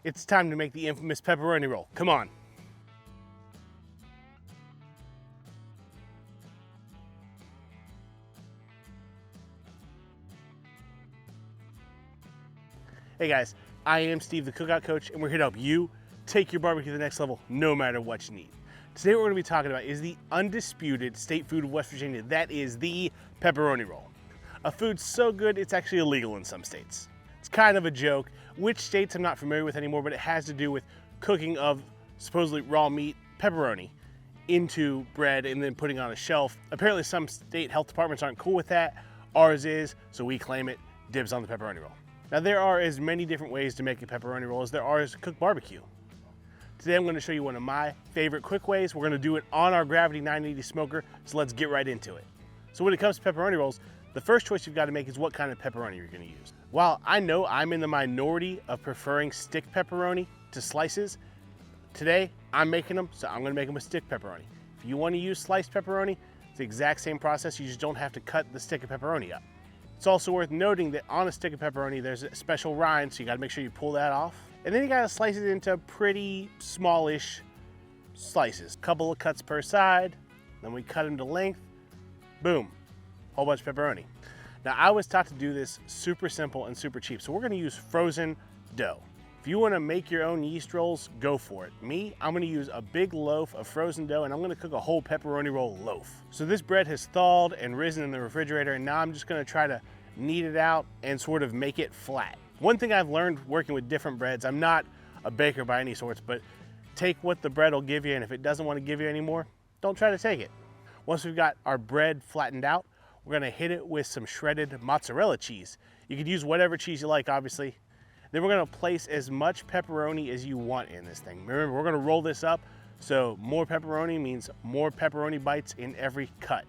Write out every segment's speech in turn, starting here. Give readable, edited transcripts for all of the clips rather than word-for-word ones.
It's time to make the infamous pepperoni roll. Come on. Hey guys, I am Steve, the Cookout Coach, and we're here to help you take your barbecue to the next level, no matter what you need. Today what we're going to be talking about is the undisputed state food of West Virginia. That is the pepperoni roll. A food so good it's actually illegal in some states. It's kind of a joke. Which states I'm not familiar with anymore, but it has to do with cooking of supposedly raw meat, pepperoni, into bread and then putting it on a shelf. Apparently some state health departments aren't cool with that. Ours is, so we claim it, dibs on the pepperoni roll. Now there are as many different ways to make a pepperoni roll as there are to cook barbecue. Today I'm going to show you one of my favorite quick ways. We're going to do it on our Gravity 980 smoker, so let's get right into it. So when it comes to pepperoni rolls, the first choice you've got to make is what kind of pepperoni you're going to use. While I know I'm in the minority of preferring stick pepperoni to slices, today I'm making them, so I'm going to make them with stick pepperoni. If you want to use sliced pepperoni, it's the exact same process, you just don't have to cut the stick of pepperoni up. It's also worth noting that on a stick of pepperoni, there's a special rind, so you gotta make sure you pull that off. And then you gotta slice it into pretty smallish slices. Couple of cuts per side, then we cut them to length, boom, whole bunch of pepperoni. Now I was taught to do this super simple and super cheap, so we're gonna use frozen dough. If you wanna make your own yeast rolls, go for it. Me, I'm gonna use a big loaf of frozen dough and I'm gonna cook a whole pepperoni roll loaf. So this bread has thawed and risen in the refrigerator, and now I'm just gonna try to knead it out and sort of make it flat. One thing I've learned working with different breads, I'm not a baker by any sorts, but take what the bread will give you, and if it doesn't wanna give you anymore, don't try to take it. Once we've got our bread flattened out, we're gonna hit it with some shredded mozzarella cheese. You could use whatever cheese you like, obviously. Then we're gonna place as much pepperoni as you want in this thing. Remember, we're gonna roll this up, so more pepperoni means more pepperoni bites in every cut.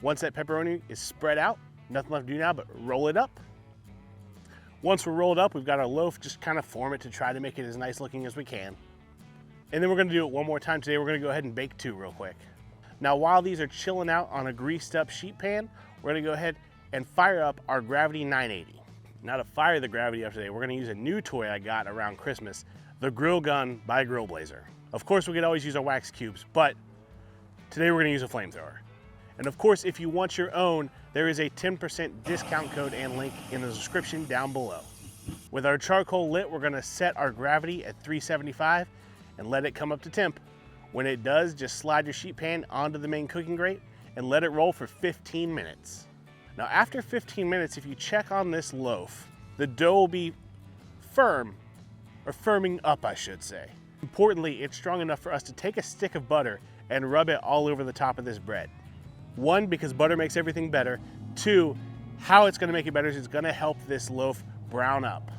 Once that pepperoni is spread out, nothing left to do now but roll it up. Once we're rolled up, we've got our loaf, just kind of form it to try to make it as nice looking as we can. And then we're gonna do it one more time today. We're gonna go ahead and bake two real quick. Now, while these are chilling out on a greased up sheet pan, we're gonna go ahead and fire up our Gravity 980. Now to fire the Gravity up today, we're gonna use a new toy I got around Christmas, the Grill Gun by Grill Blazer. Of course, we could always use our wax cubes, but today we're gonna use a flamethrower. And of course, if you want your own, there is a 10% discount code and link in the description down below. With our charcoal lit, we're gonna set our Gravity at 375 and let it come up to temp. When it does, just slide your sheet pan onto the main cooking grate and let it roll for 15 minutes. Now after 15 minutes, if you check on this loaf, the dough will be firm, or firming up I should say. Importantly, it's strong enough for us to take a stick of butter and rub it all over the top of this bread. One, because butter makes everything better. Two, how it's gonna make it better is it's gonna help this loaf brown up.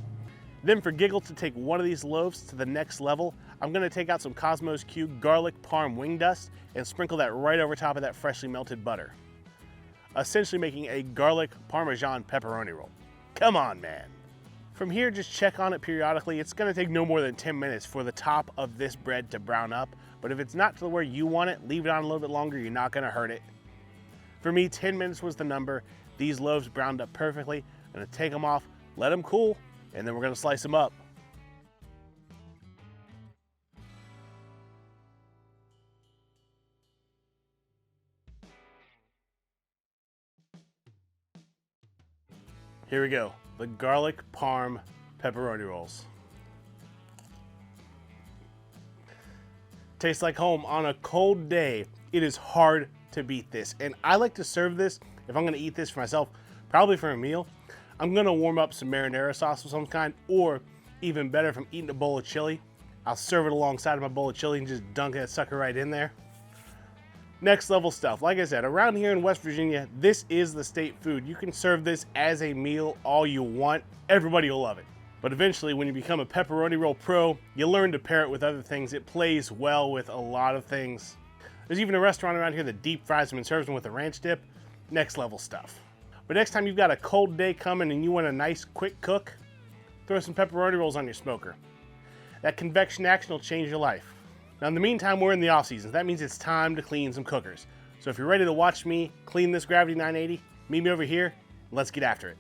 Then for giggles to take one of these loaves to the next level, I'm gonna take out some Cosmos Cube garlic parm wing dust and sprinkle that right over top of that freshly melted butter, essentially making a garlic parmesan pepperoni roll. Come on, man. From here, just check on it periodically. It's gonna take no more than 10 minutes for the top of this bread to brown up, but if it's not to where you want it, leave it on a little bit longer, you're not gonna hurt it. For me, 10 minutes was the number. These loaves browned up perfectly. I'm gonna take them off, let them cool, and then we're gonna slice them up. Here we go, the garlic parm pepperoni rolls. Tastes like home on a cold day. It is hard to beat this. And I like to serve this, if I'm gonna eat this for myself, probably for a meal, I'm gonna warm up some marinara sauce of some kind, or even better, if I'm eating a bowl of chili, I'll serve it alongside of my bowl of chili and just dunk that sucker right in there. Next level stuff. Like I said, around here in West Virginia, this is the state food. You can serve this as a meal all you want. Everybody will love it. But eventually, when you become a pepperoni roll pro, you learn to pair it with other things. It plays well with a lot of things. There's even a restaurant around here that deep fries them and serves them with a ranch dip. Next level stuff. But next time you've got a cold day coming and you want a nice quick cook, throw some pepperoni rolls on your smoker. That convection action will change your life. Now in the meantime, we're in the off season. That means it's time to clean some cookers. So if you're ready to watch me clean this Gravity 980, meet me over here and let's get after it.